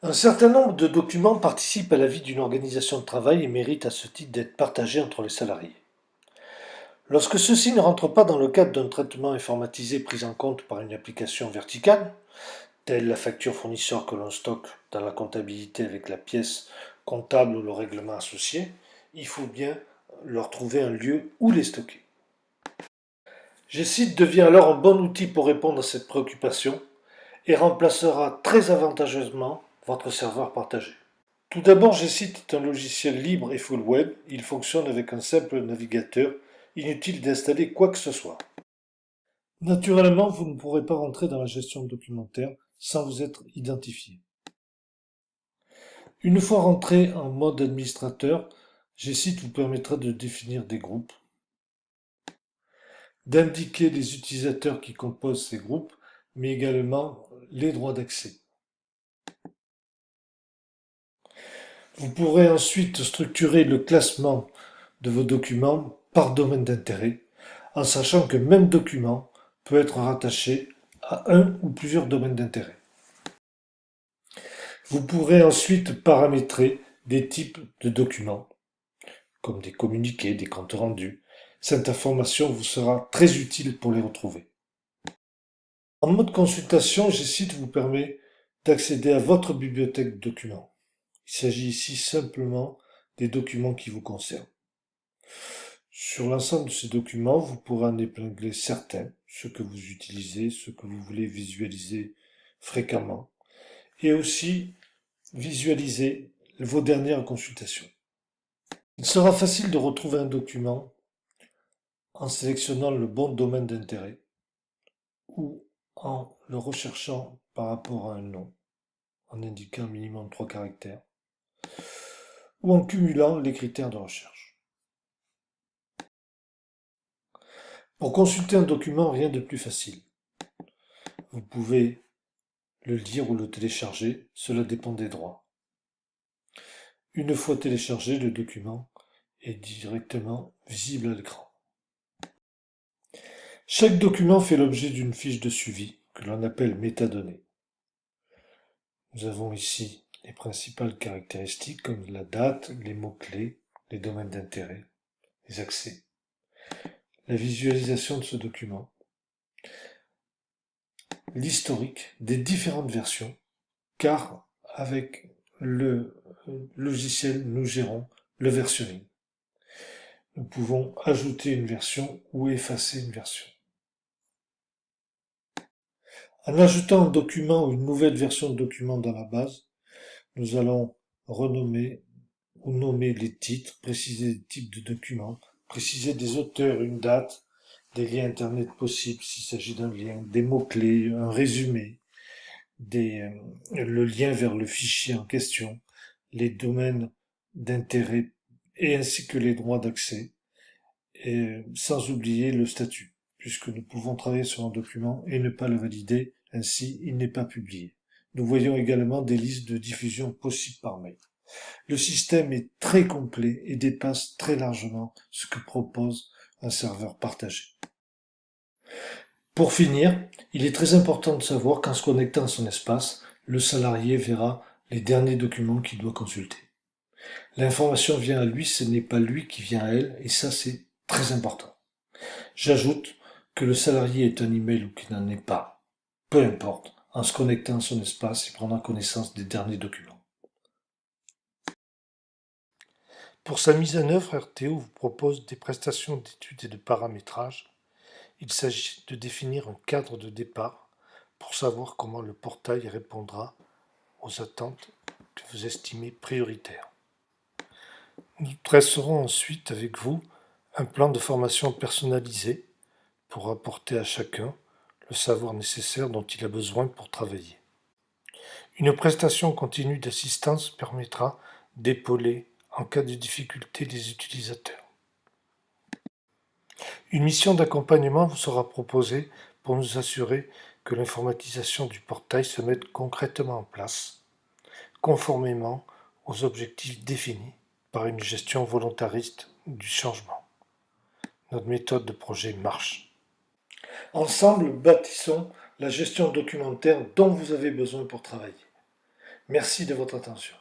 Un certain nombre de documents participent à la vie d'une organisation de travail et méritent à ce titre d'être partagés entre les salariés. Lorsque ceux-ci ne rentrent pas dans le cadre d'un traitement informatisé pris en compte par une application verticale, telle la facture fournisseur que l'on stocke dans la comptabilité avec la pièce comptable ou le règlement associé, il faut bien leur trouver un lieu où les stocker. G-Site devient alors un bon outil pour répondre à cette préoccupation et remplacera très avantageusement votre serveur partagé. Tout d'abord, G-Site est un logiciel libre et full web. Il fonctionne avec un simple navigateur, inutile d'installer quoi que ce soit. Naturellement, vous ne pourrez pas rentrer dans la gestion documentaire sans vous être identifié. Une fois rentré en mode administrateur, G-Site vous permettra de définir des groupes, d'indiquer les utilisateurs qui composent ces groupes, mais également les droits d'accès. Vous pourrez ensuite structurer le classement de vos documents par domaine d'intérêt, en sachant que même document peut être rattaché à un ou plusieurs domaines d'intérêt. Vous pourrez ensuite paramétrer des types de documents, comme des communiqués, des comptes rendus. Cette information vous sera très utile pour les retrouver. En mode consultation, G-Site vous permet d'accéder à votre bibliothèque de documents. Il s'agit ici simplement des documents qui vous concernent. Sur l'ensemble de ces documents, vous pourrez en épingler certains, ceux que vous utilisez, ceux que vous voulez visualiser fréquemment, et aussi visualiser vos dernières consultations. Il sera facile de retrouver un document en sélectionnant le bon domaine d'intérêt ou en le recherchant par rapport à un nom, en indiquant minimum 3 caractères, ou en cumulant les critères de recherche. Pour consulter un document, rien de plus facile. Vous pouvez le lire ou le télécharger, cela dépend des droits. Une fois téléchargé, le document est directement visible à l'écran. Chaque document fait l'objet d'une fiche de suivi que l'on appelle métadonnées. Nous avons ici les principales caractéristiques comme la date, les mots-clés, les domaines d'intérêt, les accès, la visualisation de ce document, l'historique des différentes versions, car avec le logiciel, nous gérons le versionning. Nous pouvons ajouter une version ou effacer une version. En ajoutant un document ou une nouvelle version de document dans la base, nous allons renommer ou nommer les titres, préciser les types de documents, préciser des auteurs, une date, des liens internet possibles s'il s'agit d'un lien, des mots-clés, un résumé, le lien vers le fichier en question, les domaines d'intérêt et ainsi que les droits d'accès, et sans oublier le statut, puisque nous pouvons travailler sur un document et ne pas le valider, ainsi il n'est pas publié. Nous voyons également des listes de diffusion possibles par mail. Le système est très complet et dépasse très largement ce que propose un serveur partagé. Pour finir, il est très important de savoir qu'en se connectant à son espace, le salarié verra les derniers documents qu'il doit consulter. L'information vient à lui, ce n'est pas lui qui vient à elle, et ça c'est très important. J'ajoute que le salarié est un email ou qu'il n'en est pas. Peu importe, en se connectant à son espace, il prendra connaissance des derniers documents. Pour sa mise en œuvre, RTO vous propose des prestations d'études et de paramétrage. Il s'agit de définir un cadre de départ pour savoir comment le portail répondra aux attentes que vous estimez prioritaires. Nous dresserons ensuite avec vous un plan de formation personnalisé pour apporter à chacun le savoir nécessaire dont il a besoin pour travailler. Une prestation continue d'assistance permettra d'épauler en cas de difficulté les utilisateurs. Une mission d'accompagnement vous sera proposée pour nous assurer que l'informatisation du portail se mette concrètement en place, conformément aux objectifs définis par une gestion volontariste du changement. Notre méthode de projet marche. Ensemble, bâtissons la gestion documentaire dont vous avez besoin pour travailler. Merci de votre attention.